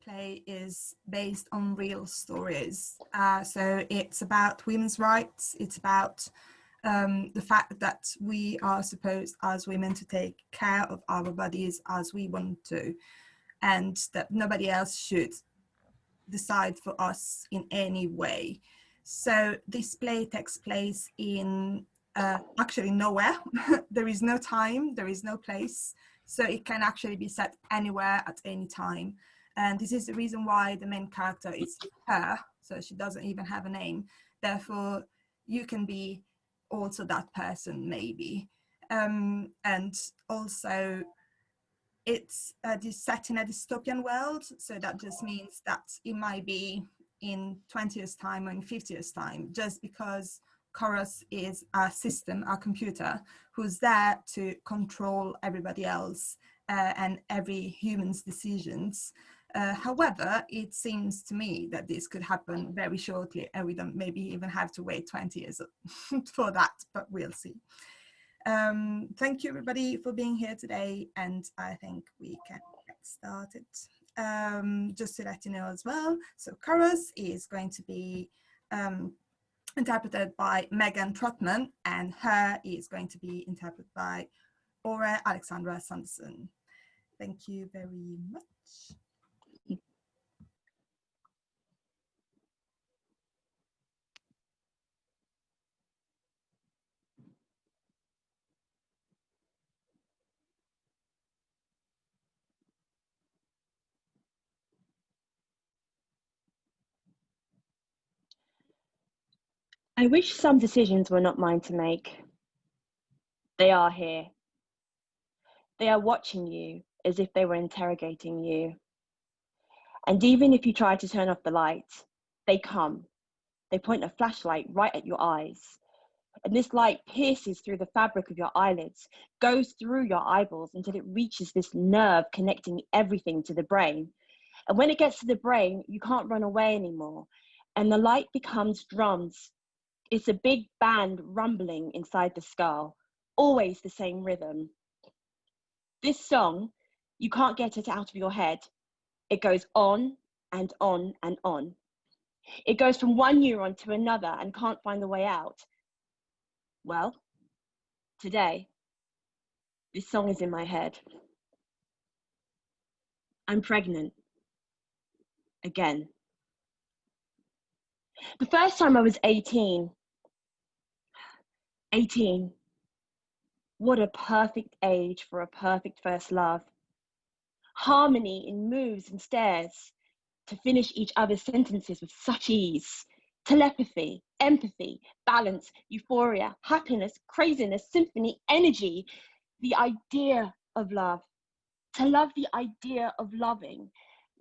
play is based on real stories. So it's about women's rights. It's about the fact that we are supposed as women to take care of our bodies as we want to, and that nobody else should decide for us in any way. So this play takes place in actually nowhere. There is no time, there is no place. So it can actually be set anywhere at any time. And this is the reason why the main character is her. So she doesn't even have a name. Therefore, you can be also that person, maybe. And also, it's set in a dystopian world. So that just means that it might be in 20 years' time or in 50 years' time, just because Chorus is a system, a computer, who's there to control everybody else and every human's decisions. However, it seems to me that this could happen very shortly, and we don't maybe even have to wait 20 years for that, but we'll see. Thank you everybody for being here today, and I think we can get started. Just to let you know as well, so Chorus is going to be interpreted by Megan Trotman, and her is going to be interpreted by Ore Alexandra Sanderson. Thank you very much. I wish some decisions were not mine to make. They are here. They are watching you as if they were interrogating you. And even if you try to turn off the light, they come. They point a flashlight right at your eyes. And this light pierces through the fabric of your eyelids, goes through your eyeballs until it reaches this nerve connecting everything to the brain. And when it gets to the brain, you can't run away anymore. And the light becomes drums. It's a big band rumbling inside the skull, always the same rhythm. This song, you can't get it out of your head. It goes on and on and on. It goes from one neuron to another and can't find the way out. Well, today, this song is in my head. I'm pregnant. Again. The first time I was 18. 18. What a perfect age for a perfect first love. Harmony in moves and stares, to finish each other's sentences with such ease. Telepathy, empathy, balance, euphoria, happiness, craziness, symphony, energy. The idea of love. To love the idea of loving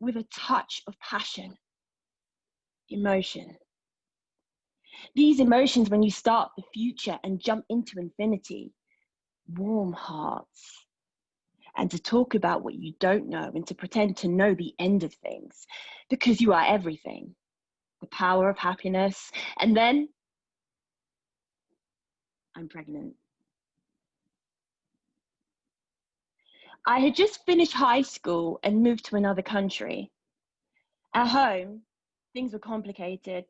with a touch of passion. Emotion. These emotions when you start the future and jump into infinity. Warm hearts. And to talk about what you don't know and to pretend to know the end of things because you are everything. The power of happiness. And then I'm pregnant. I had just finished high school and moved to another country. At home, things were complicated.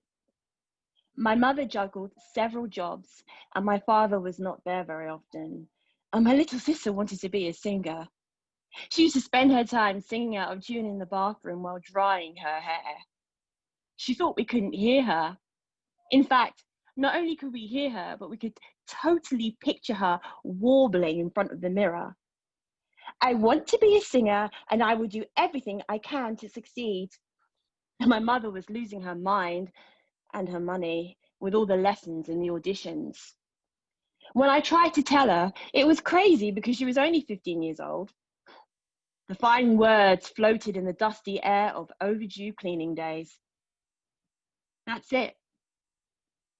My mother juggled several jobs and my father was not there very often. And my little sister wanted to be a singer. She used to spend her time singing out of tune in the bathroom while drying her hair. She thought we couldn't hear her. In fact, not only could we hear her, but we could totally picture her warbling in front of the mirror. I want to be a singer and I will do everything I can to succeed. And my mother was losing her mind and her money with all the lessons and the auditions. When I tried to tell her, it was crazy because she was only 15 years old. The fine words floated in the dusty air of overdue cleaning days. That's it.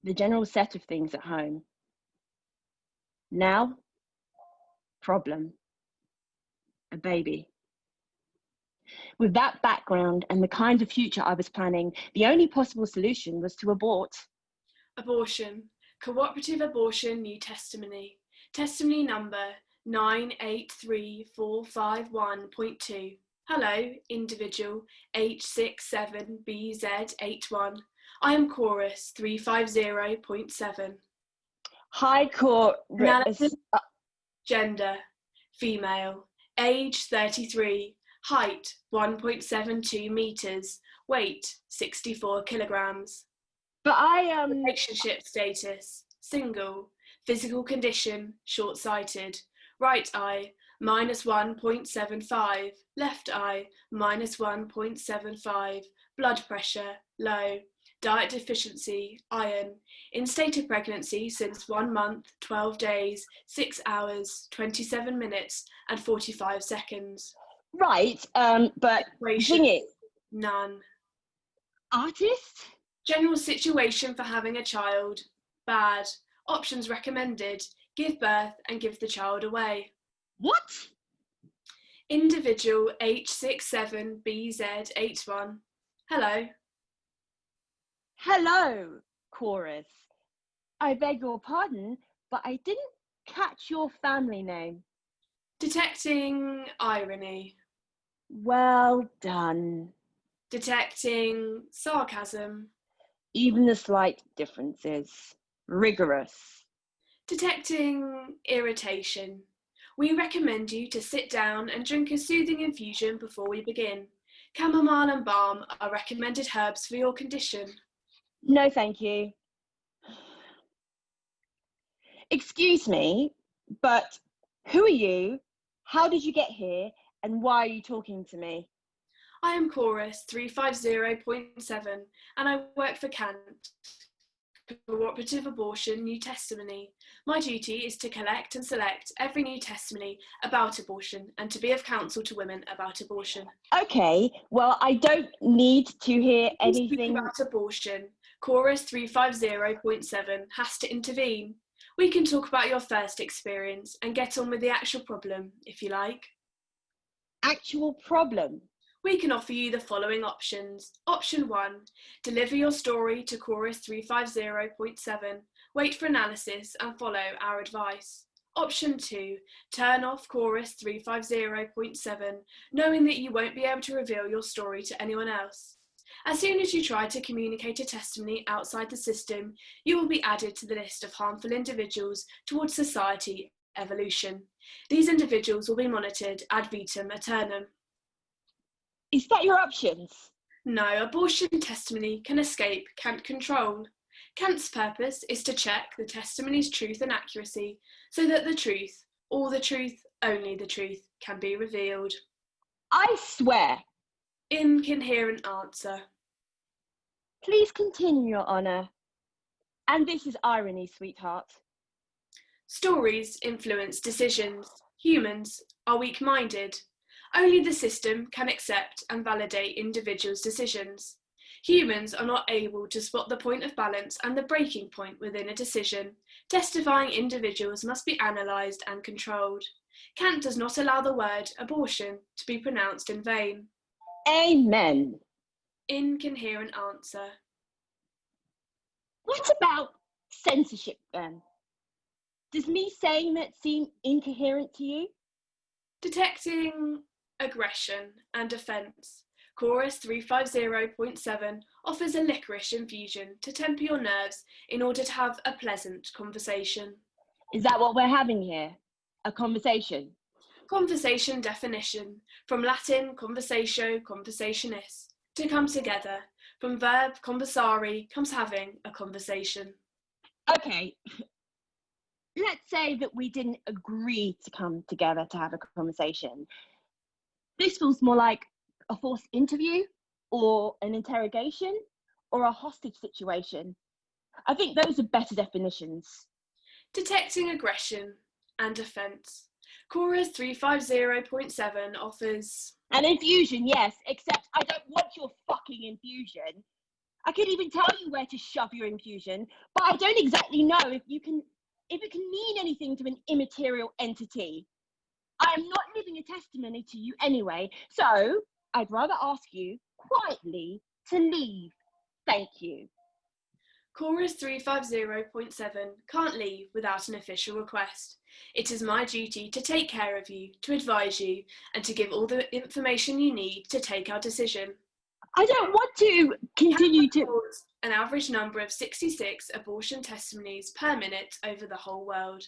The general set of things at home. Now, problem. A baby. With that background and the kind of future I was planning, the only possible solution was to abort. Abortion. Cooperative Abortion New Testimony. Testimony number 983451.2. Hello, individual H67BZ81. I am chorus 350.7. Hi, chorus. Analysis, gender, female, age 33, height 1.72 meters, weight 64 kilograms. But I Relationship status, single, physical condition, short-sighted, right eye, -1.75, left eye, -1.75, blood pressure, low, diet deficiency, iron, in state of pregnancy since 1 month, 12 days, 6 hours, 27 minutes, and 45 seconds. right. But the thing is, None. artist. General situation for having a child, bad. Options recommended, give birth and give the child away. What? Individual H67BZ81. Hello. Hello, chorus. I beg your pardon, but I didn't catch your family name. Detecting irony. Well done. Detecting sarcasm. Even the slight differences. Rigorous. Detecting irritation. We recommend you to sit down and drink a soothing infusion before we begin. Chamomile and balm are recommended herbs for your condition. No, thank you. Excuse me, but who are you? How did you get here? And why are you talking to me? I am chorus 350.7 and I work for Kant, Cooperative Abortion New Testimony. My duty is to collect and select every new testimony about abortion and to be of counsel to women about abortion. Okay, well, I don't need to hear anything about abortion. Chorus 350.7 has to intervene. We can talk about your first experience and get on with the actual problem, if you like. Actual problem. We can offer you the following options. Option 1, deliver your story to Chorus 350.7, wait for analysis and follow our advice. Option 2, turn off Chorus 350.7, knowing that you won't be able to reveal your story to anyone else. As soon as you try to communicate a testimony outside the system, you will be added to the list of harmful individuals towards society evolution. These individuals will be monitored ad vitam aeternum. Is that your options? No, abortion testimony can escape Kant control. Kant's purpose is to check the testimony's truth and accuracy so that the truth, all the truth, only the truth, can be revealed. I swear. Incoherent answer. Please continue, Your Honour. And this is irony, sweetheart. Stories influence decisions. Humans are weak-minded. Only the system can accept and validate individuals' decisions. Humans are not able to spot the point of balance and the breaking point within a decision. Testifying individuals must be analysed and controlled. Kant does not allow the word abortion to be pronounced in vain. Amen. Incoherent answer. What about censorship then? Does me saying that seem incoherent to you? Detecting aggression and offence. Chorus 350.7 offers a licorice infusion to temper your nerves in order to have a pleasant conversation. Is that what we're having here? A conversation? Conversation definition. From Latin conversatio, conversationis, to come together. From verb conversare comes having a conversation. Okay. Let's say that we didn't agree to come together to have a conversation. This feels more like a forced interview or an interrogation or a hostage situation. I think those are better definitions. Detecting aggression and offence. Chorus 350.7 offers an infusion, yes, except I don't want your fucking infusion. I could even tell you where to shove your infusion, but I don't exactly know if it can mean anything to an immaterial entity. I am not giving a testimony to you anyway, so I'd rather ask you quietly to leave. Thank you. Chorus 350.7 can't leave without an official request. It is my duty to take care of you, to advise you, and to give all the information you need to take our decision. I don't want to continue to... An average number of 66 abortion testimonies per minute over the whole world.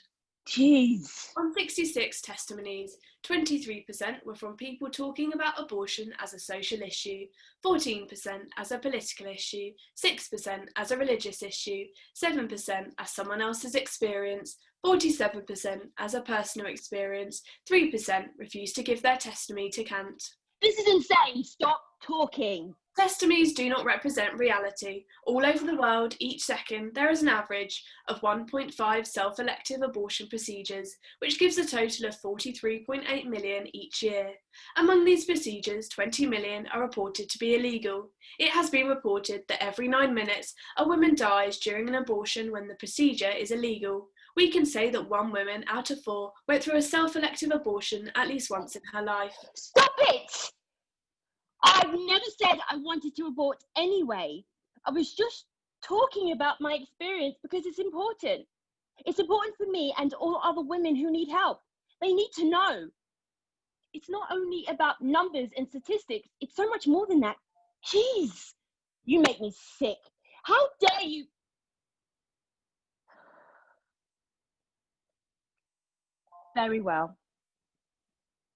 Jeez. On 66 testimonies, 23% were from people talking about abortion as a social issue, 14% as a political issue, 6% as a religious issue, 7% as someone else's experience, 47% as a personal experience, 3% refused to give their testimony to Kant. This is insane. Stop talking. Testimonies do not represent reality. All over the world, each second, there is an average of 1.5 self-elective abortion procedures, which gives a total of 43.8 million each year. Among these procedures, 20 million are reported to be illegal. It has been reported that every 9 minutes, a woman dies during an abortion when the procedure is illegal. We can say that 1 woman out of 4 went through a self-elective abortion at least once in her life. Stop it! I've never said I wanted to abort anyway. I was just talking about my experience because it's important. It's important for me and all other women who need help. They need to know. It's not only about numbers and statistics, it's so much more than that. Jeez, you make me sick. How dare you? Very well.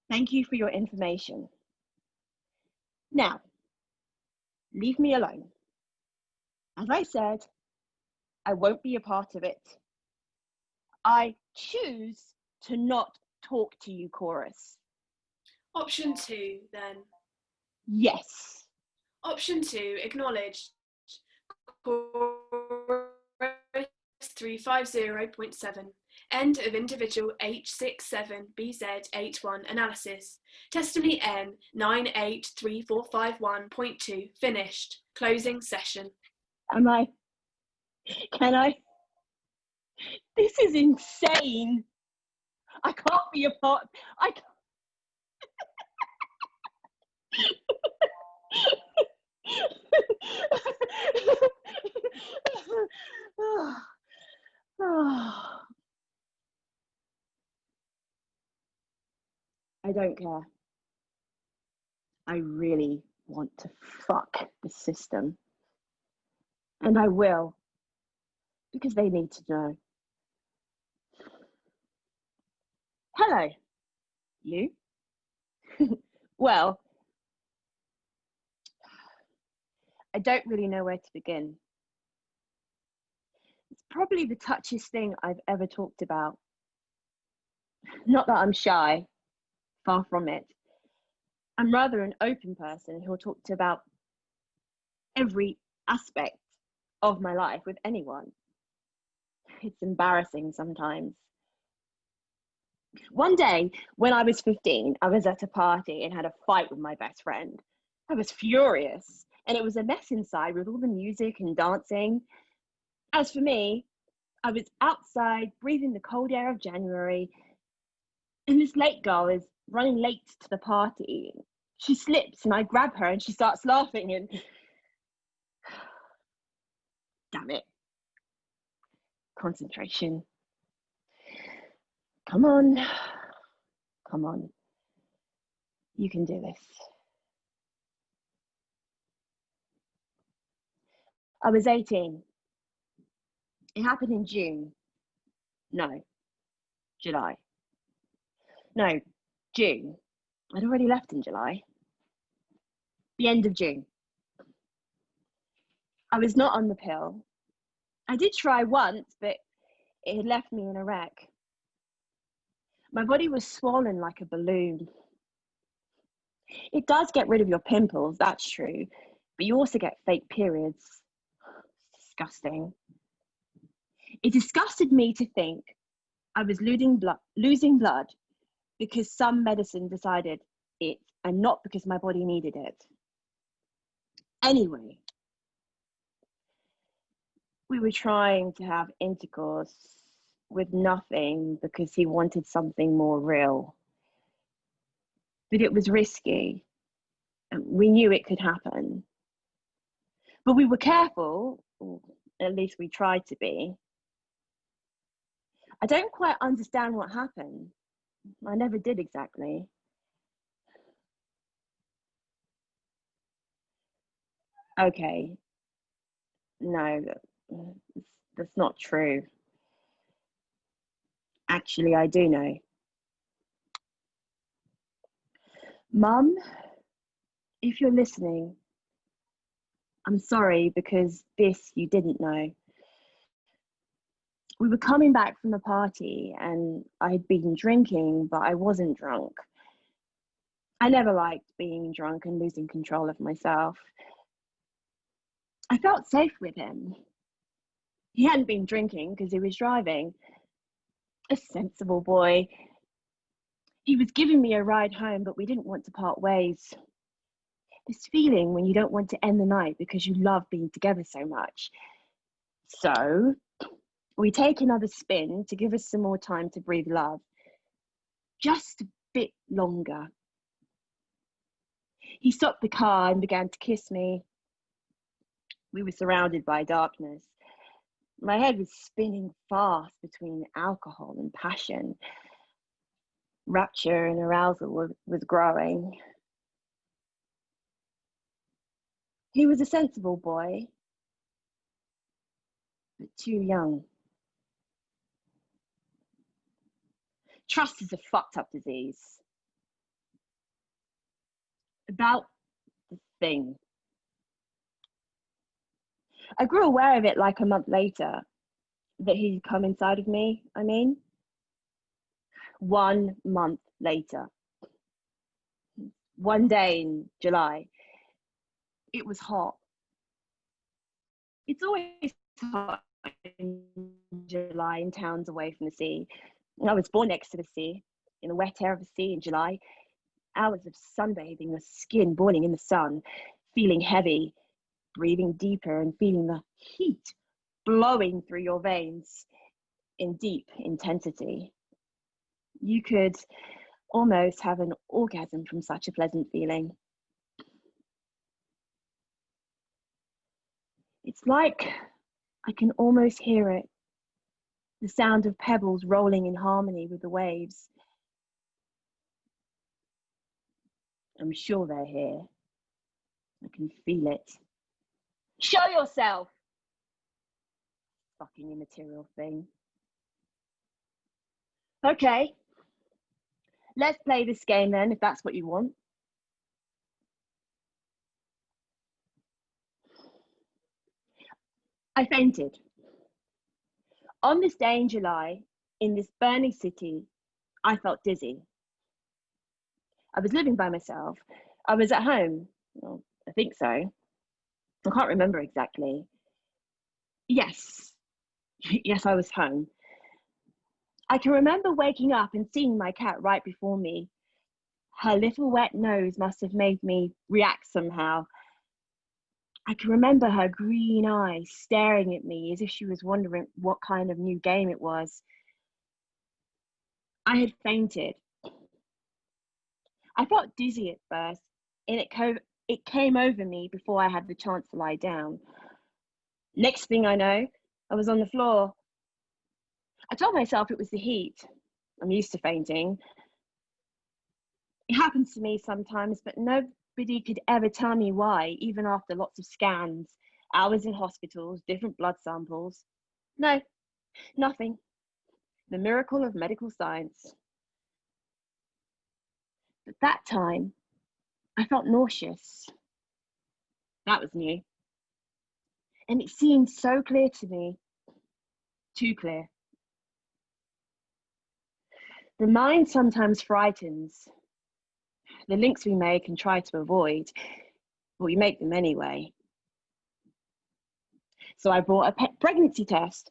Thank you for your information. Now, leave me alone. As I said, I won't be a part of it. I choose to not talk to you, Chorus. Option 2, then. Yes. Option 2, acknowledged. Chorus 350.7. End of individual H67BZ81 analysis. Testimony N 983451.2 finished. Closing session. Can I? This is insane. I can't be a part. I can't. I don't care. I really want to fuck the system. And I will, because they need to know. Hello, you? Well, I don't really know where to begin. It's probably the touchiest thing I've ever talked about. Not that I'm shy, far from it. I'm rather an open person who'll talk to about every aspect of my life with anyone. It's embarrassing sometimes. One day, when I was 15, I was at a party and had a fight with my best friend. I was furious, and it was a mess inside with all the music and dancing. As for me, I was outside breathing the cold air of January, and this late girl is running late to the party. She slips and I grab her and she starts laughing and... Damn it. Concentration. Come on. Come on. You can do this. I was 18. It happened in June. No, July. No, June. I'd already left in July. The end of June. I was not on the pill. I did try once, but it had left me in a wreck. My body was swollen like a balloon. It does get rid of your pimples, that's true, but you also get fake periods. It's disgusting. It disgusted me to think I was losing blood because some medicine decided it and not because my body needed it. Anyway, we were trying to have intercourse with nothing because he wanted something more real. But it was risky. And we knew it could happen. But we were careful, At least we tried to be. I don't quite understand what happened. I never did exactly. Okay, no, that's not true. Actually, I do know. Mum, if you're listening, I'm sorry because this you didn't know. We were coming back from the party and I'd been drinking, but I wasn't drunk. I never liked being drunk and losing control of myself. I felt safe with him. He hadn't been drinking because he was driving. A sensible boy. He was giving me a ride home, but we didn't want to part ways. This feeling when you don't want to end the night because you love being together so much. So we take another spin to give us some more time to breathe love. Just a bit longer. He stopped the car and began to kiss me. We were surrounded by darkness. My head was spinning fast between alcohol and passion. Rapture and arousal was growing. He was a sensible boy, but too young. Trust is a fucked up disease. About the thing. I grew aware of it like a month later, that he'd come inside of me, 1 month later. One day in July, it was hot. It's always hot in July in towns away from the sea. I was born next to the sea, in the wet air of the sea in July. Hours of sunbathing, the skin boiling in the sun, feeling heavy, breathing deeper and feeling the heat blowing through your veins in deep intensity. You could almost have an orgasm from such a pleasant feeling. It's like I can almost hear it, the sound of pebbles rolling in harmony with the waves. I'm sure they're here. I can feel it. Show yourself! Fucking immaterial thing. Okay, let's play this game then, if that's what you want. I fainted. On this day in July, in this burning city, I felt dizzy. I was living by myself. I was at home. Well, I think so. I can't remember exactly. Yes, yes, I was home. I can remember waking up and seeing my cat right before me. Her little wet nose must have made me react somehow. I can remember her green eyes staring at me as if she was wondering what kind of new game it was. I had fainted. I felt dizzy at first, and it came over me before I had the chance to lie down. Next thing I know, I was on the floor. I told myself it was the heat. I'm used to fainting. It happens to me sometimes, but nobody could ever tell me why, even after lots of scans, hours in hospitals, different blood samples. No, nothing. The miracle of medical science. But that time, I felt nauseous. That was new. And it seemed so clear to me. Too clear. The mind sometimes frightens. The links we make and try to avoid, but we make them anyway. So I brought a pregnancy test.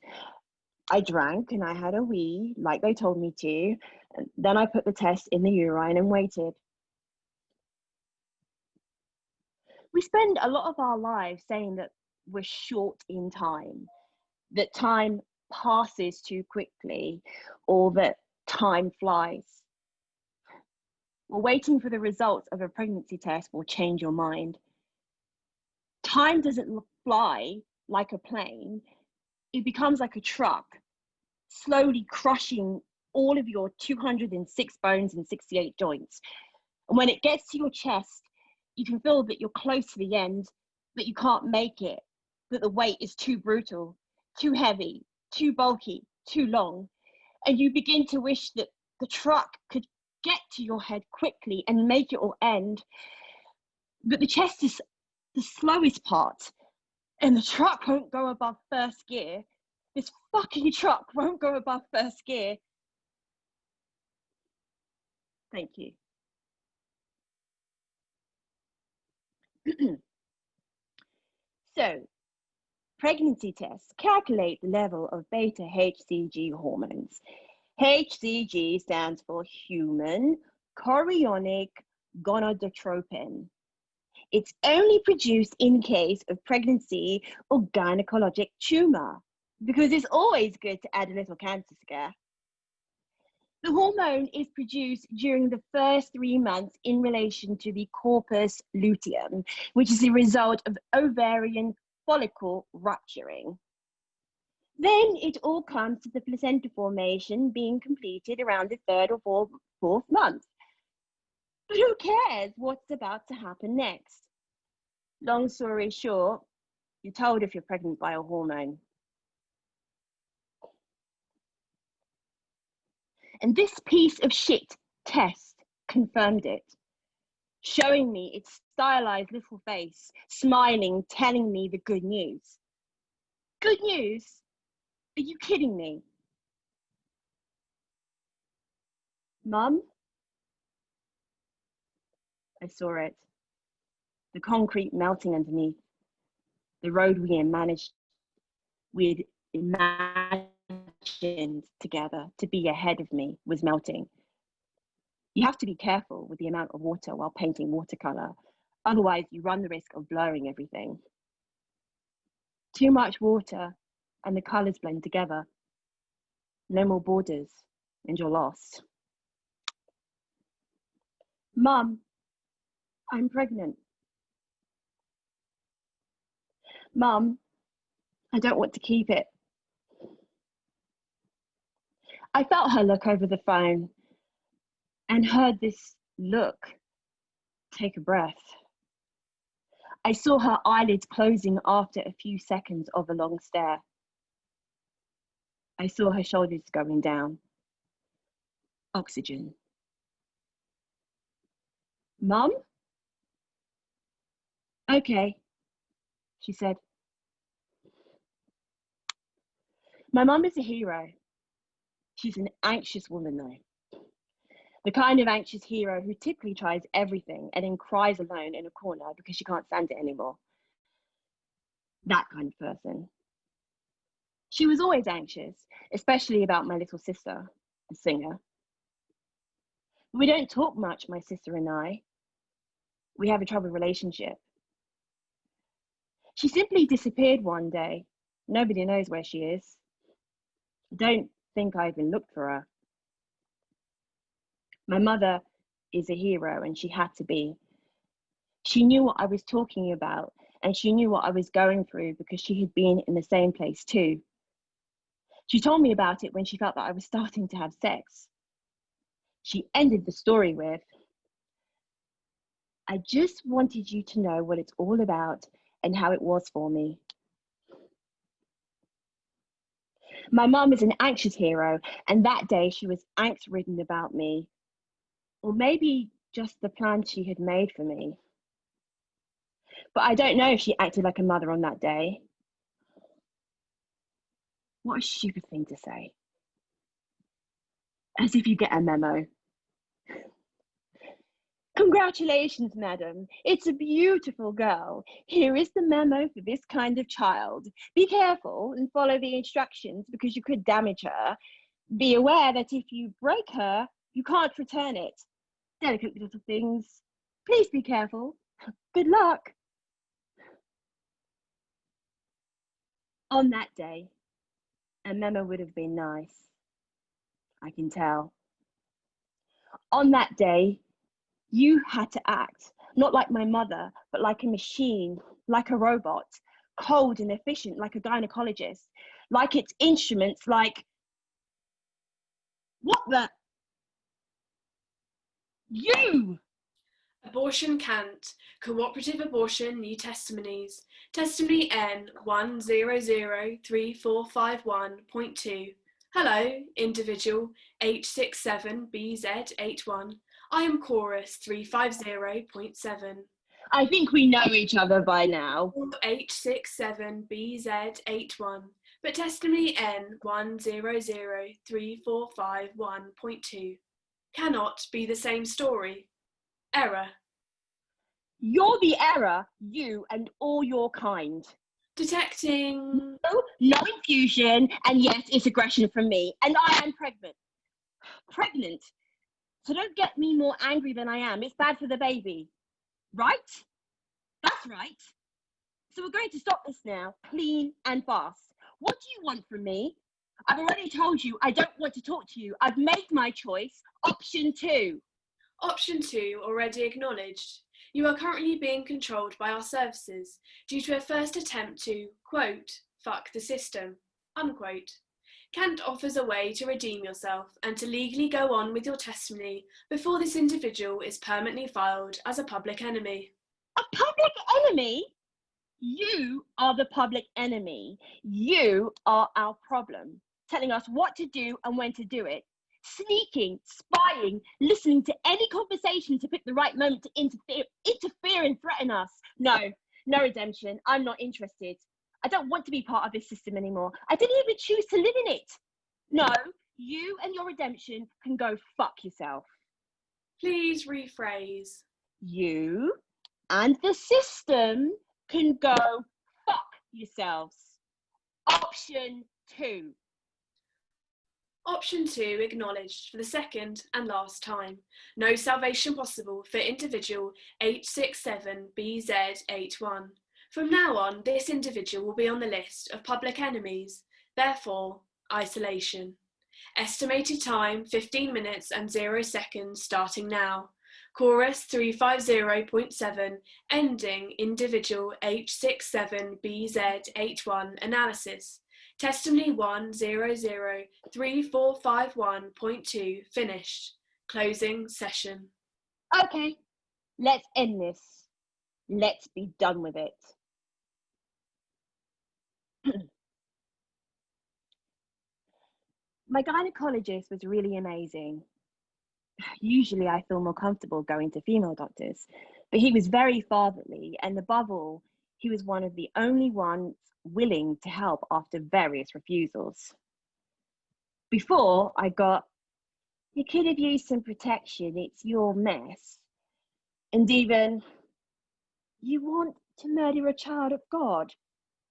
I drank and I had a wee, like they told me to. And then I put the test in the urine and waited. We spend a lot of our lives saying that we're short in time, that time passes too quickly, or that time flies. Well, waiting for the results of a pregnancy test will change your mind. Time doesn't fly like a plane. it becomes like a truck, slowly crushing all of your 206 bones and 68 joints. And when it gets to your chest, you can feel that you're close to the end, that you can't make it, that the weight is too brutal, too heavy, too bulky, too long. And you begin to wish that the truck could get to your head quickly and make it all end. But the chest is the slowest part, and the truck won't go above first gear. This fucking truck won't go above first gear. Thank you. So, pregnancy tests calculate the level of beta HCG hormones. HCG stands for human chorionic gonadotropin. It's only produced in case of pregnancy or gynecologic tumor, because it's always good to add a little cancer scare. The hormone is produced during the first 3 months in relation to the corpus luteum, which is the result of ovarian follicle rupturing. Then it all comes to the placenta formation being completed around the 3rd or 4th month. But who cares what's about to happen next? Long story short, you're told if you're pregnant by a hormone. And this piece of shit test confirmed it, showing me its stylized little face, smiling, telling me the good news. Good news? Are you kidding me? Mum? I saw it. The concrete melting underneath. The road we'd imagined together to be ahead of me was melting. You have to be careful with the amount of water while painting watercolor. Otherwise, you run the risk of blurring everything. Too much water and the colors blend together. No more borders and you're lost. Mum, I'm pregnant. Mum, I don't want to keep it. I felt her look over the phone and heard this look take a breath. I saw her eyelids closing after a few seconds of a long stare. I saw her shoulders going down. Oxygen. Mum? Okay, she said. My mum is a hero. She's an anxious woman though. The kind of anxious hero who typically tries everything and then cries alone in a corner because she can't stand it anymore. That kind of person. She was always anxious, especially about my little sister, the singer. We don't talk much, my sister and I. We have a troubled relationship. She simply disappeared one day. Nobody knows where she is. I don't think I even looked for her. My mother is a hero, and she had to be. She knew what I was talking about, and she knew what I was going through because she had been in the same place too. She told me about it when she felt that I was starting to have sex. She ended the story with, I just wanted you to know what it's all about and how it was for me. My mum is an anxious hero, and that day she was angst-ridden about me, or maybe just the plans she had made for me. But I don't know if she acted like a mother on that day. What a stupid thing to say. As if you get a memo. Congratulations, madam. It's a beautiful girl. Here is the memo for this kind of child. Be careful and follow the instructions because you could damage her. Be aware that if you break her, you can't return it. Delicate little things. Please be careful. Good luck. On that day, a memo would have been nice. I can tell. On that day, you had to act, not like my mother, but like a machine, like a robot, cold and efficient like a gynecologist, like its instruments, like, what the? You! Abortion Cant, Cooperative Abortion New Testimonies, Testimony N 1003451.2. Hello, individual H67BZ81. I am chorus 350.7. I think we know each other by now. H67BZ81, but testimony N 1003451.2 cannot be the same story. Error. You're the error, you and all your kind. Detecting. No infusion, and yes, it's aggression from me, and I am pregnant. Pregnant. So don't get me more angry than I am. It's bad for the baby. Right? That's right. So we're going to stop this now, clean and fast. What do you want from me? I've already told you I don't want to talk to you. I've made my choice. Option 2. Option 2 already acknowledged. You are currently being controlled by our services due to a first attempt to, quote, fuck the system, unquote. Kant offers a way to redeem yourself and to legally go on with your testimony before this individual is permanently filed as a public enemy. A public enemy? You are the public enemy. You are our problem, telling us what to do and when to do it. Sneaking, spying, listening to any conversation to pick the right moment to interfere and threaten us. No redemption. I'm not interested. I don't want to be part of this system anymore. I didn't even choose to live in it. No, you and your redemption can go fuck yourself. Please rephrase. You and the system can go fuck yourselves. Option 2. Option 2 acknowledged for the second and last time. No salvation possible for individual H67BZ81. From now on, this individual will be on the list of public enemies, therefore, isolation. Estimated time 15 minutes and 0 seconds starting now. Chorus 350.7, ending individual H67BZ81 analysis. Testimony 1003451.2 finished. Closing session. Okay, let's end this. Let's be done with it. My gynecologist was really amazing. Usually I feel more comfortable going to female doctors, but he was very fatherly, and above all, he was one of the only ones willing to help after various refusals. Before I got, you could have used some protection, it's your mess. And even, you want to murder a child of God?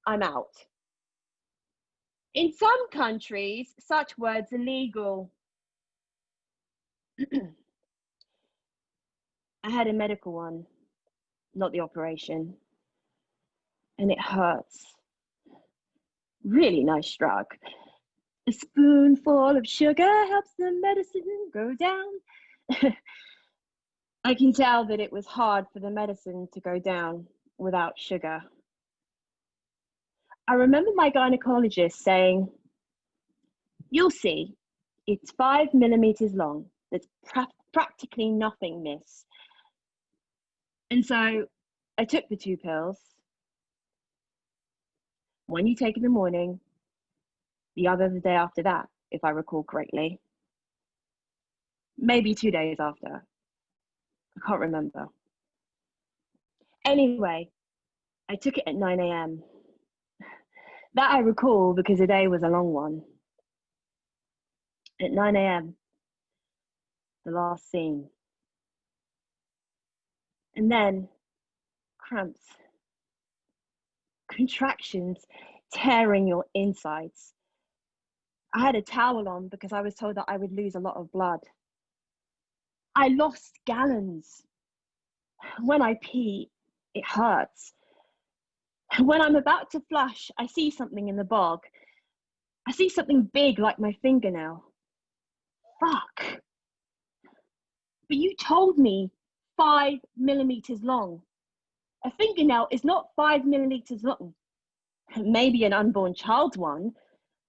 I'm out. In some countries, such words are legal. I had a medical one, not the operation. And it hurts. Really nice drug. A spoonful of sugar helps the medicine go down. I can tell that it was hard for the medicine to go down without sugar. I remember my gynecologist saying, you'll see, it's 5 millimeters long. There's practically nothing, miss. And so I took the 2 pills. One you take in the morning, the other the day after that, if I recall correctly. Maybe 2 days after. I can't remember. Anyway, I took it at 9 a.m. That I recall because the day was a long one. At 9 a.m., the last scene. And then cramps, contractions tearing your insides. I had a towel on because I was told that I would lose a lot of blood. I lost gallons. When I pee, it hurts. When I'm about to flush, I see something in the bog. I see something big like my fingernail. Fuck. But you told me 5 millimeters long. A fingernail is not 5 millimeters long. Maybe an unborn child's one,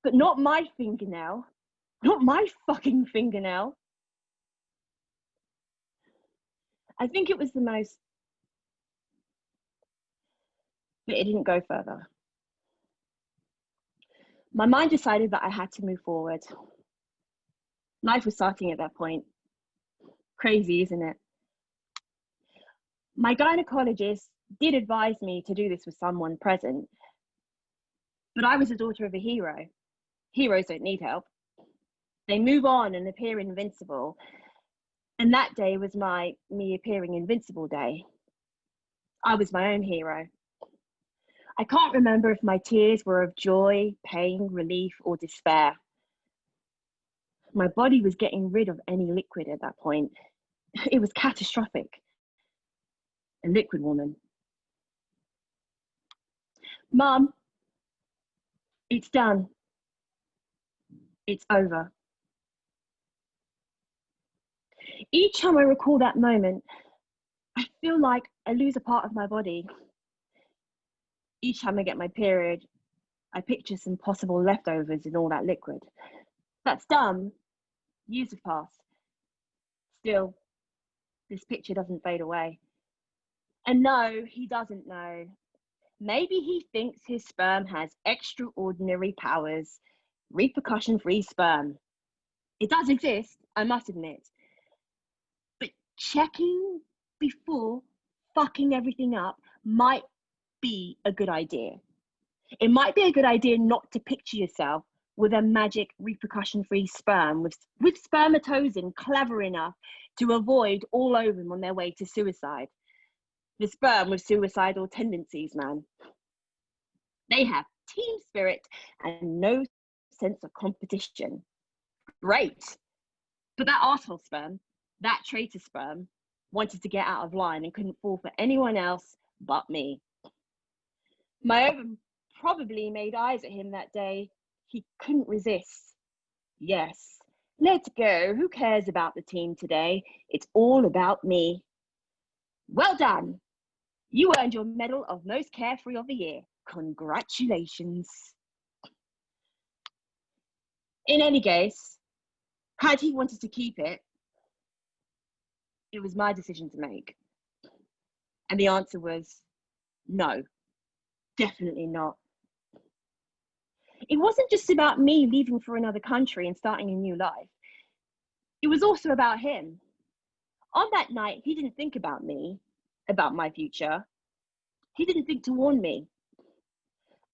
but not my fingernail. Not my fucking fingernail. I think it was the most, but it didn't go further. My mind decided that I had to move forward. Life was starting at that point. Crazy, isn't it? My gynecologist did advise me to do this with someone present, but I was the daughter of a hero. Heroes don't need help. They move on and appear invincible. And that day was me appearing invincible day. I was my own hero. I can't remember if my tears were of joy, pain, relief, or despair. My body was getting rid of any liquid at that point. It was catastrophic. A liquid woman. Mum, it's done. It's over. Each time I recall that moment, I feel like I lose a part of my body. Each time I get my period, I picture some possible leftovers in all that liquid. That's dumb. Years have passed. Still, this picture doesn't fade away. And no, he doesn't know. Maybe he thinks his sperm has extraordinary powers. Repercussion-free sperm. It does exist, I must admit. But checking before fucking everything up might be a good idea. It might be a good idea not to picture yourself with a magic repercussion-free sperm with spermatozoin clever enough to avoid all over them on their way to suicide. The sperm with suicidal tendencies, man. They have team spirit and no sense of competition. Great. But that arsehole sperm, that traitor sperm, wanted to get out of line and couldn't fall for anyone else but me. My ovum probably made eyes at him that day. He couldn't resist. Yes, let's go. Who cares about the team today? It's all about me. Well done. You earned your medal of most carefree of the year. Congratulations. In any case, had he wanted to keep it, it was my decision to make. And the answer was no, definitely not. It wasn't just about me leaving for another country and starting a new life. It was also about him. On that night, he didn't think about me, about my future. He didn't think to warn me.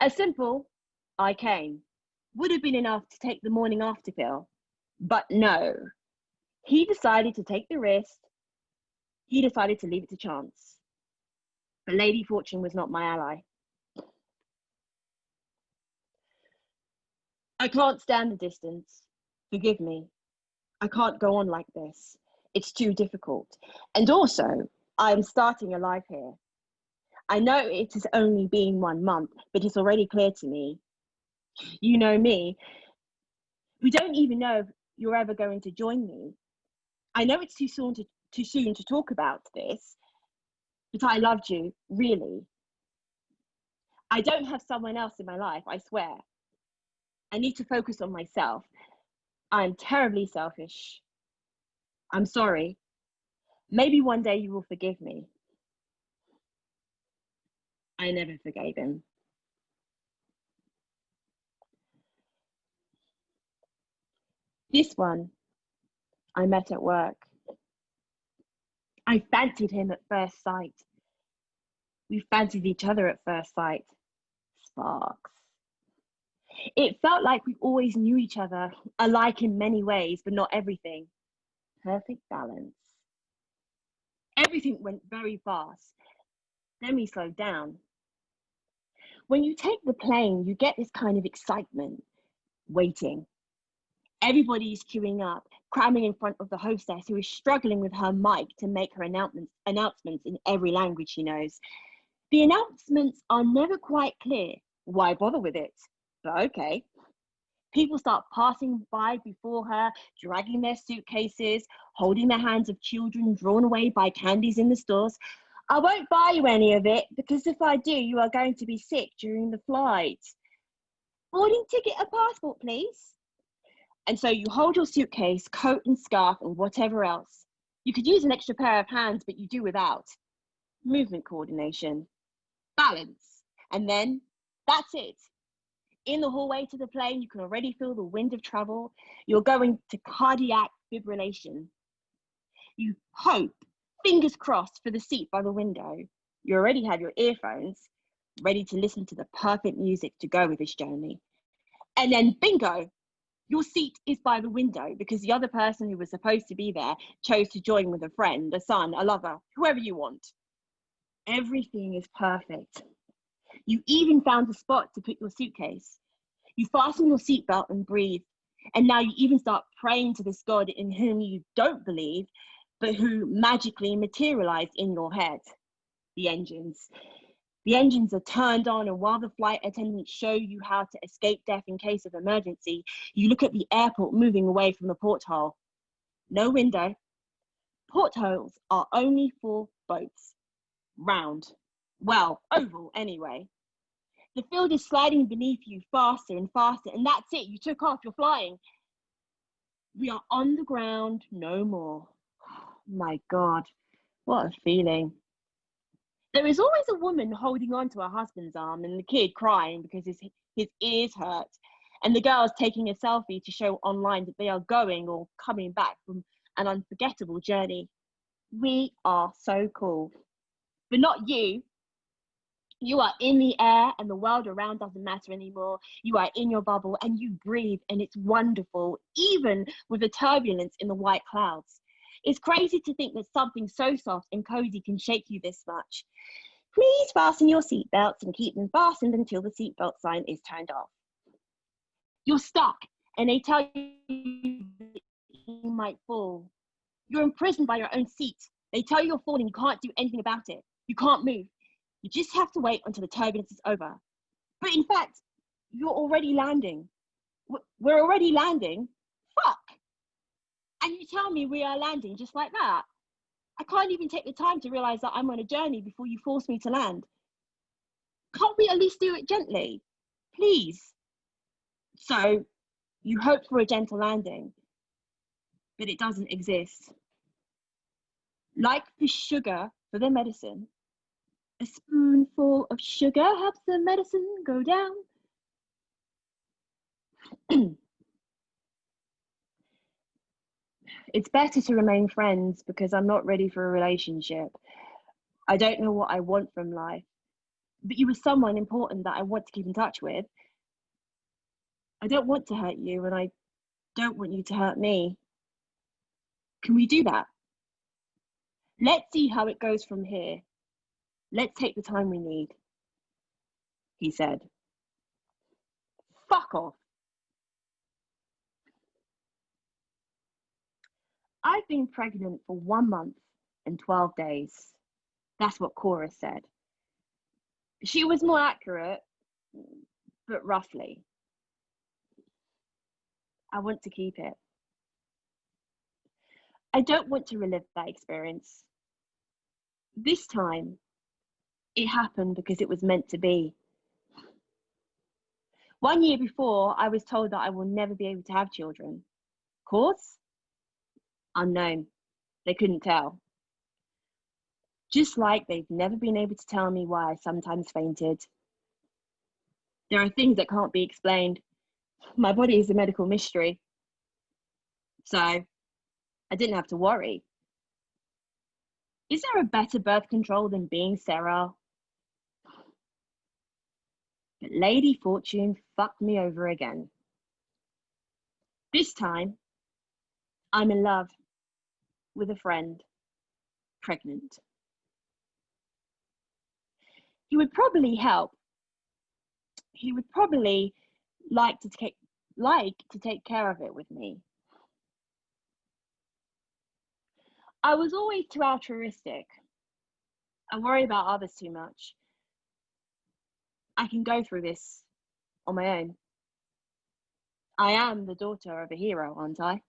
A simple, I came, would have been enough to take the morning after pill. But no, he decided to take the risk. He decided to leave it to chance. But Lady Fortune was not my ally. I can't stand the distance. Forgive me. I can't go on like this. It's too difficult. And also, I'm starting a life here. I know it has only been 1 month, but it's already clear to me. You know me. We don't even know if you're ever going to join me. I know it's too soon to talk about this, but I loved you, really. I don't have someone else in my life, I swear. I need to focus on myself. I'm terribly selfish. I'm sorry. Maybe one day you will forgive me. I never forgave him. This one, I met at work. I fancied him at first sight. We fancied each other at first sight. Sparks. It felt like we always knew each other, alike in many ways, but not everything. Perfect balance. Everything went very fast. Then we slowed down. When you take the plane, you get this kind of excitement, waiting. Everybody's queuing up, cramming in front of the hostess who is struggling with her mic to make her announcements in every language she knows. The announcements are never quite clear. Why bother with it? But okay. People start passing by before her, dragging their suitcases, holding the hands of children drawn away by candies in the stores. I won't buy you any of it because if I do, you are going to be sick during the flight. Boarding ticket and passport, please. And so you hold your suitcase, coat and scarf and whatever else. You could use an extra pair of hands, but you do without. Movement coordination, balance, and then that's it. In the hallway to the plane, you can already feel the wind of travel. You're going to cardiac fibrillation. You hope, fingers crossed, for the seat by the window. You already have your earphones ready to listen to the perfect music to go with this journey. And then bingo, your seat is by the window because the other person who was supposed to be there chose to join with a friend, a son, a lover, whoever you want. Everything is perfect. You even found a spot to put your suitcase. You fasten your seatbelt and breathe. And now you even start praying to this God in whom you don't believe, but who magically materialized in your head. The engines. The engines are turned on, and while the flight attendants show you how to escape death in case of emergency, you look at the airport moving away from the porthole. No window. Portholes are only for boats. Round. Well, oval anyway. The field is sliding beneath you faster and faster, and that's it. You took off, you're flying. We are on the ground no more. My God, what a feeling. There is always a woman holding on to her husband's arm and the kid crying because his ears hurt, and the girls taking a selfie to show online that they are going or coming back from an unforgettable journey. We are so cool. But not you. You are in the air and the world around doesn't matter anymore. You are in your bubble and you breathe and it's wonderful, even with the turbulence in the white clouds. It's crazy to think that something so soft and cozy can shake you this much. Please fasten your seatbelts and keep them fastened until the seatbelt sign is turned off. You're stuck and they tell you that you might fall. You're imprisoned by your own seat. They tell you you're falling, you can't do anything about it. You can't move. You just have to wait until the turbulence is over. But in fact, you're already landing. We're already landing. Fuck. And you tell me we are landing just like that. I can't even take the time to realize that I'm on a journey before you force me to land. Can't we at least do it gently? Please. So you hope for a gentle landing, but it doesn't exist. Like the sugar for the medicine, a spoonful of sugar helps the medicine go down. It's better to remain friends because I'm not ready for a relationship. I don't know what I want from life, but you were someone important that I want to keep in touch with. I don't want to hurt you and I don't want you to hurt me. Can we do that? Let's see how it goes from here. Let's take the time we need, he said. Fuck off. I've been pregnant for 1 month and 12 days. That's what Cora said. She was more accurate, but roughly. I want to keep it. I don't want to relive that experience. This time, it happened because it was meant to be. 1 year before, I was told that I will never be able to have children. Cause? Unknown. They couldn't tell. Just like they've never been able to tell me why I sometimes fainted. There are things that can't be explained. My body is a medical mystery. So, I didn't have to worry. Is there a better birth control than being sterile? But Lady Fortune fucked me over again. This time, I'm in love with a friend, pregnant. He would probably help. He would probably like to take care of it with me. I was always too altruistic. I worry about others too much. I can go through this on my own. I am the daughter of a hero, aren't I?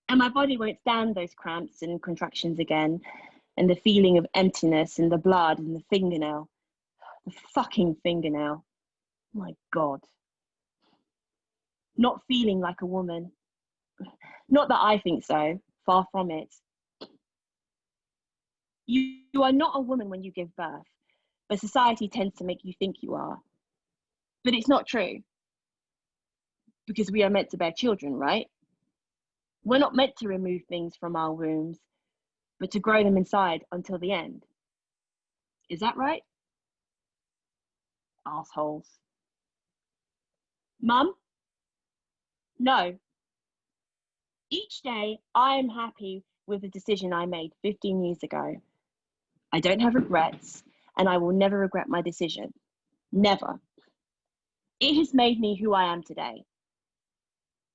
And my body won't stand those cramps and contractions again. and the feeling of emptiness and the blood and the fingernail. The fucking fingernail. My God. Not feeling like a woman. Not that I think so, far from it. You are not a woman when you give birth, but society tends to make you think you are. But it's not true, because we are meant to bear children, right? We're not meant to remove things from our wombs, but to grow them inside until the end. Is that right? Assholes. Mum? No. Each day, I am happy with the decision I made 15 years ago. I don't have regrets, and I will never regret my decision. Never. It has made me who I am today.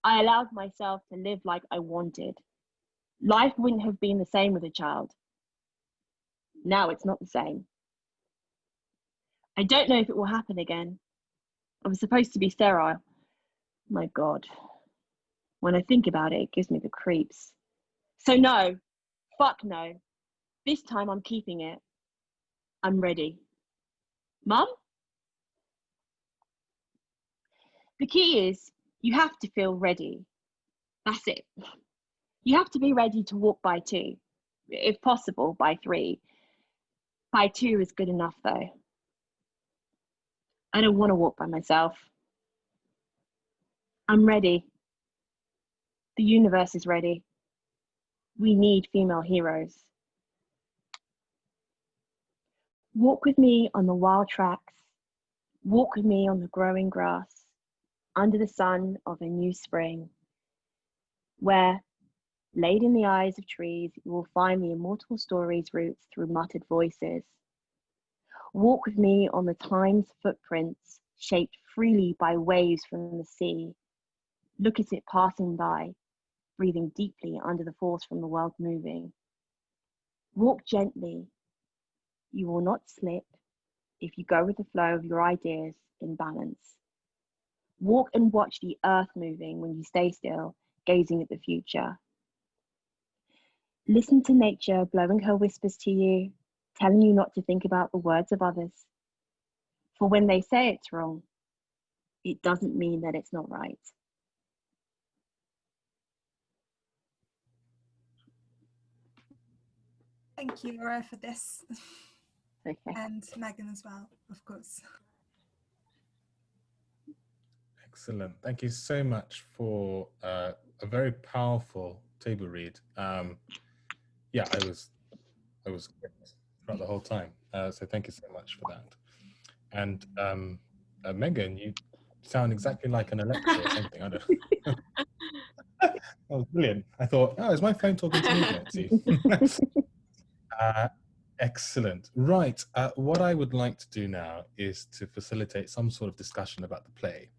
I allowed myself to live like I wanted. Life wouldn't have been the same with a child. Now it's not the same. I don't know if it will happen again. I was supposed to be sterile. My God. When I think about it, it gives me the creeps. So no, fuck no. This time I'm keeping it. I'm ready. Mum? The key is you have to feel ready. That's it. You have to be ready to walk by 2. If possible, by 3. By 2 is good enough though. I don't want to walk by myself. I'm ready. The universe is ready. We need female heroes. Walk with me on the wild tracks. Walk with me on the growing grass, under the sun of a new spring, where, laid in the eyes of trees, you will find the immortal story's roots through muttered voices. Walk with me on the time's footprints, shaped freely by waves from the sea. Look at it passing by, breathing deeply under the force from the world moving. Walk gently. You will not slip if you go with the flow of your ideas in balance. Walk and watch the earth moving when you stay still, gazing at the future. Listen to nature blowing her whispers to you, telling you not to think about the words of others. For when they say it's wrong, it doesn't mean that it's not right. Thank you, Laura, for this. Okay. And Megan as well, of course. Excellent. Thank you so much for a very powerful table read. Yeah, I was throughout the whole time. So thank you so much for that. And Megan, you sound exactly like an Alexa or something. I don't know. That was brilliant. I thought, oh, is my phone talking to me here too? Excellent. Right. What I would like to do now is to facilitate some sort of discussion about the play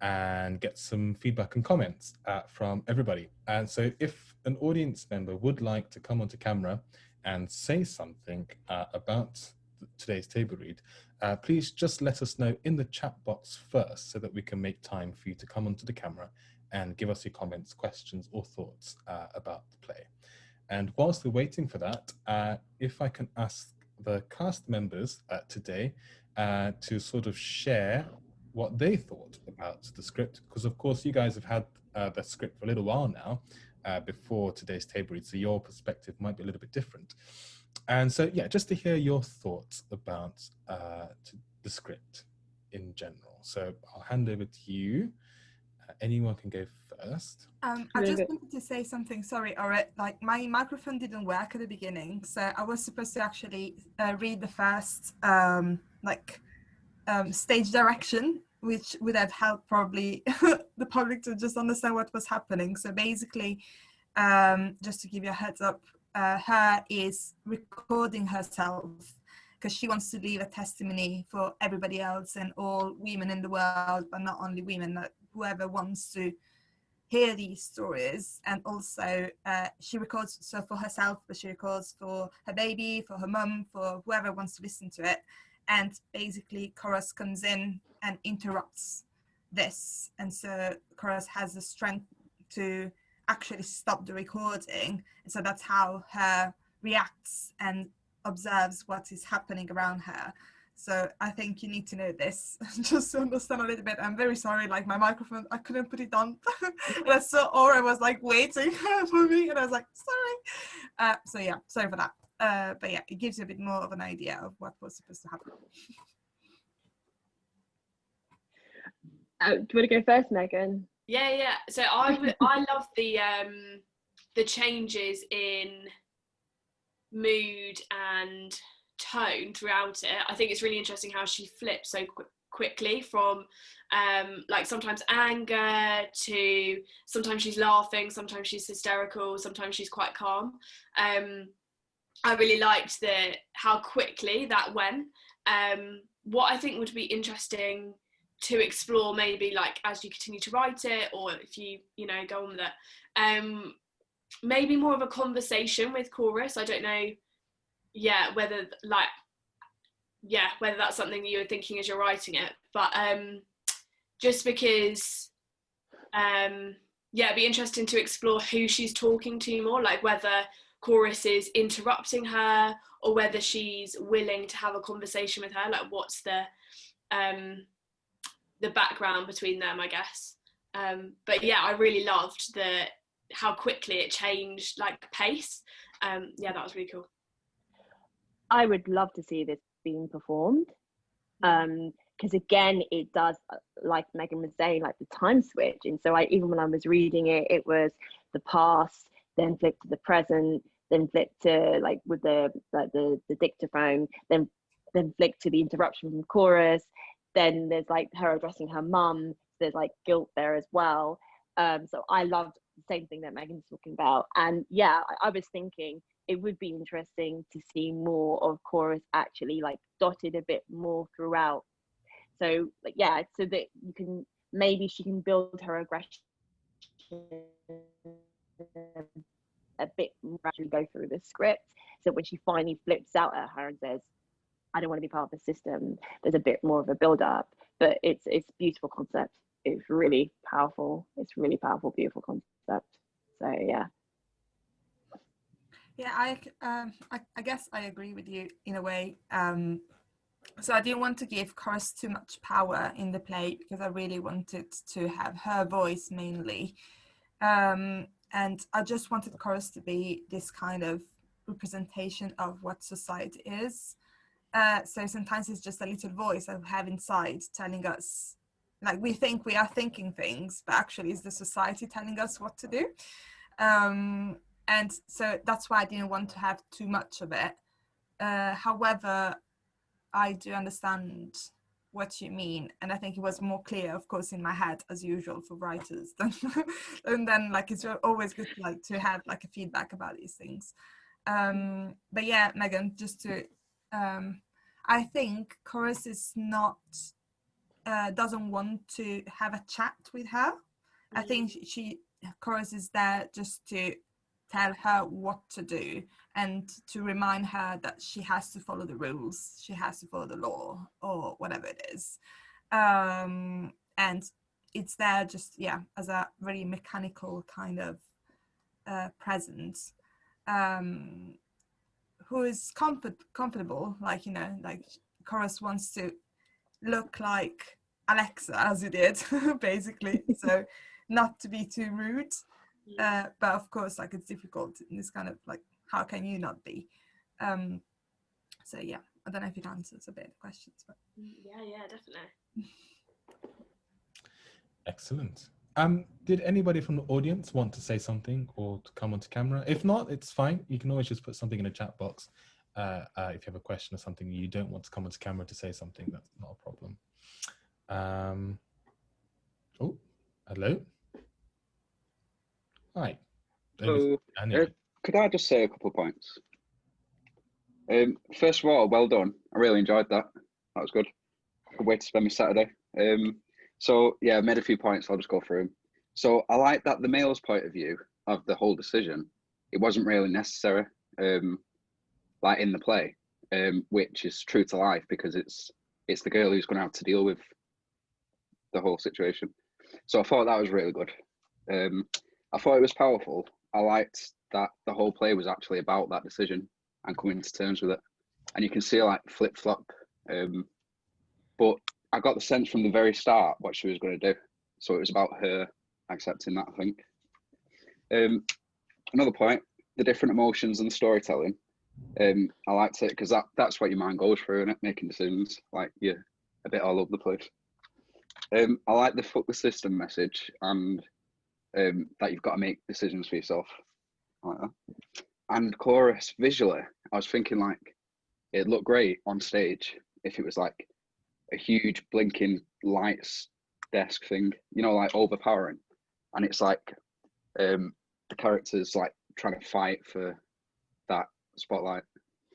and get some feedback and comments from everybody. And so if an audience member would like to come onto camera and say something about today's table read, please just let us know in the chat box first so that we can make time for you to come onto the camera and give us your comments, questions, or thoughts about the play. And whilst we're waiting for that, if I can ask the cast members today to sort of share what they thought about the script, because of course you guys have had the script for a little while now before today's table read, so your perspective might be a little bit different. And so, yeah, just to hear your thoughts about the script in general. So I'll hand over to you. Anyone can go first. I just wanted to say something. Sorry, Orit. Like my microphone didn't work at the beginning, so I was supposed to actually read the first stage direction, which would have helped probably the public to just understand what was happening. So basically, just to give you a heads up, her is recording herself because she wants to leave a testimony for everybody else and all women in the world, but not only women, whoever wants to hear these stories. And also she records so for herself, but she records for her baby, for her mum, for whoever wants to listen to it. And basically chorus comes in and interrupts this, and so chorus has the strength to actually stop the recording, and so that's how her reacts and observes what is happening around her. So I think you need to know this just to understand a little bit. I'm very sorry, like my microphone, I couldn't put it on. And I saw Aura was like waiting for me, and I was like, sorry. So yeah, sorry for that. But yeah, it gives you a bit more of an idea of what was supposed to happen. Do you want to go first, Megan? Yeah. So I love the changes in mood and tone throughout it. I think it's really interesting how she flips so quickly from like sometimes anger to sometimes she's laughing, sometimes she's hysterical, sometimes she's quite calm. I really liked how quickly that went. What I think would be interesting to explore, maybe like as you continue to write it, or if you go on with it, maybe more of a conversation with Chorus. I don't know, whether that's something that you were thinking as you're writing it, but just because it'd be interesting to explore who she's talking to more, like whether Chorus is interrupting her or whether she's willing to have a conversation with her, like what's the background between them, I guess. But yeah, I really loved how quickly it changed, like pace. That was really cool. I would love to see this being performed, because again, it does, like Megan was saying, like the time switch. And so even when I was reading it, it was the past, then flip to the present, then flip to like with the dictaphone, then flick to the interruption from Chorus. Then there's like her addressing her mum. There's like guilt there as well. So I loved the same thing that Megan's talking about. And yeah, I was thinking it would be interesting to see more of Chorus actually like dotted a bit more throughout. So like, yeah, so that maybe she can build her aggression a bit more as we go through the script. So when she finally flips out at her and says, I don't want to be part of the system, there's a bit more of a build up. But it's a beautiful concept. It's really powerful. It's really powerful, beautiful concept. So yeah. Yeah, I guess I agree with you in a way. So I didn't want to give Chorus too much power in the play because I really wanted to have her voice mainly. And I just wanted Chorus to be this kind of representation of what society is. So sometimes it's just a little voice that we have inside telling us, like we think we are thinking things, but actually it's the society telling us what to do. And so that's why I didn't want to have too much of it. However, I do understand what you mean, and I think it was more clear, of course, in my head as usual for writers than and then like it's always good to have like a feedback about these things. But yeah, Megan, just to I think Chorus is not doesn't want to have a chat with her. I think Chorus is there just to tell her what to do and to remind her that she has to follow the rules, she has to follow the law or whatever it is. And it's there just, as a very mechanical kind of presence, who is comfortable, like, like Chorus wants to look like Alexa as you did, basically. So not to be too rude. But of course, like it's difficult in this kind of like, how can you not be? So yeah, I don't know if it answers a bit of questions, but yeah, definitely. Excellent. Did anybody from the audience want to say something or to come onto camera? If not, it's fine. You can always just put something in the chat box. If you have a question or something, you don't want to come onto camera to say something, that's not a problem. Oh, hello. Hi. So, could I just say a couple of points? First of all, well done. I really enjoyed that. That was good. Good way to spend my Saturday. So yeah, I made a few points. I'll just go through them. So I like that the male's point of view of the whole decision, it wasn't really necessary, like in the play, which is true to life because it's the girl who's going to have to deal with the whole situation. So I thought that was really good. I thought it was powerful. I liked that the whole play was actually about that decision and coming to terms with it. And you can see like flip flop. But I got the sense from the very start what she was going to do. So it was about her accepting that, I think. Another point, the different emotions and the storytelling. I liked it because that's what your mind goes through, and making decisions, like you're a bit all over the place. I like the fuck the system message, and that you've got to make decisions for yourself. I like that. And chorus, visually, I was thinking like it'd look great on stage if it was like a huge blinking lights desk thing, you know, like overpowering, and it's like the characters like trying to fight for that spotlight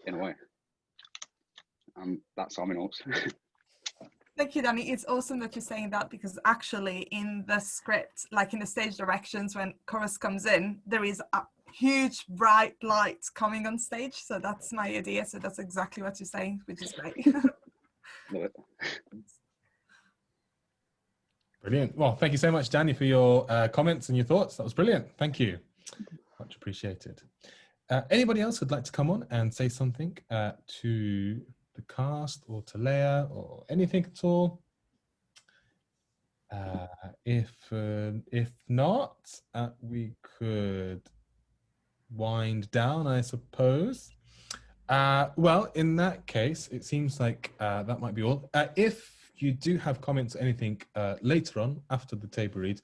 in a way. And that's all my notes. Thank you, Danny. It's awesome that you're saying that, because actually in the script, like in the stage directions, when chorus comes in, there is a huge bright light coming on stage. So that's my idea. So that's exactly what you're saying, which is great. Love it. Brilliant. Well, thank you so much, Danny, for your comments and your thoughts. That was brilliant. Thank you. Much appreciated. Anybody else would like to come on and say something to the cast or to Leia or anything at all? If not, we could wind down, I suppose. Well, in that case, it seems like that might be all. If you do have comments or anything later on after the table read,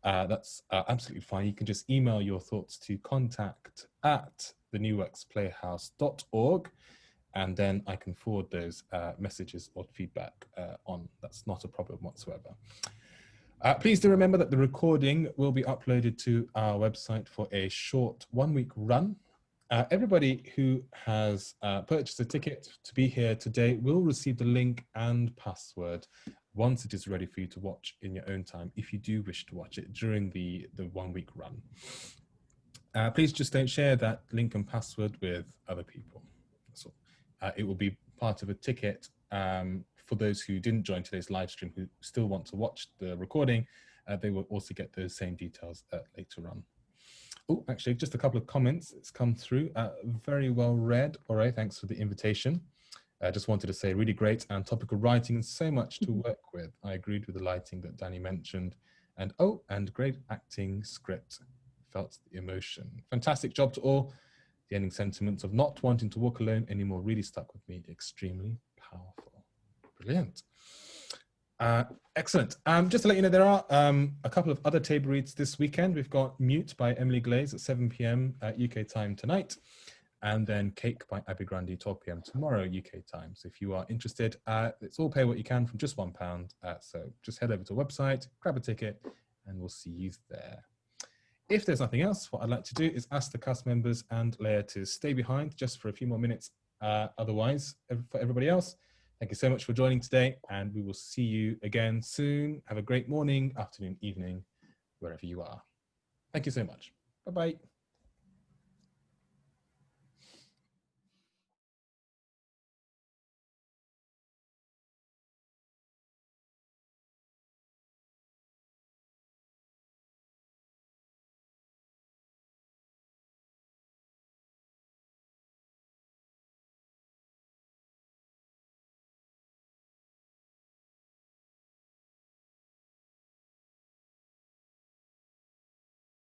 that's absolutely fine. You can just email your thoughts to contact@thenewworksplayhouse.org, and then I can forward those messages or feedback on. That's not a problem whatsoever. Please do remember that the recording will be uploaded to our website for a short 1-week run. Everybody who has purchased a ticket to be here today will receive the link and password once it is ready for you to watch in your own time, if you do wish to watch it during the 1-week run. Please just don't share that link and password with other people. That's all. It will be part of a ticket for those who didn't join today's live stream, who still want to watch the recording. They will also get those same details later on. Oh, actually, just a couple of comments. It's come through. Very well read. All right, thanks for the invitation. I just wanted to say really great and topical writing and so much to work with. I agreed with the lighting that Danny mentioned. And oh, and great acting script. Felt the emotion. Fantastic job to all. The ending sentiments of not wanting to walk alone anymore really stuck with me. Extremely powerful. Brilliant. Excellent. Just to let you know, there are a couple of other table reads this weekend. We've got Mute by Emily Glaze at 7 p.m. UK time tonight, and then Cake by Abby Grandi, 12 p.m. tomorrow UK time. So if you are interested, it's all pay what you can from just £1. So just head over to the website, grab a ticket, and we'll see you there. If there's nothing else, what I'd like to do is ask the cast members and Leia to stay behind just for a few more minutes. Otherwise, for everybody else, thank you so much for joining today, and we will see you again soon. Have a great morning, afternoon, evening, wherever you are. Thank you so much. Bye-bye.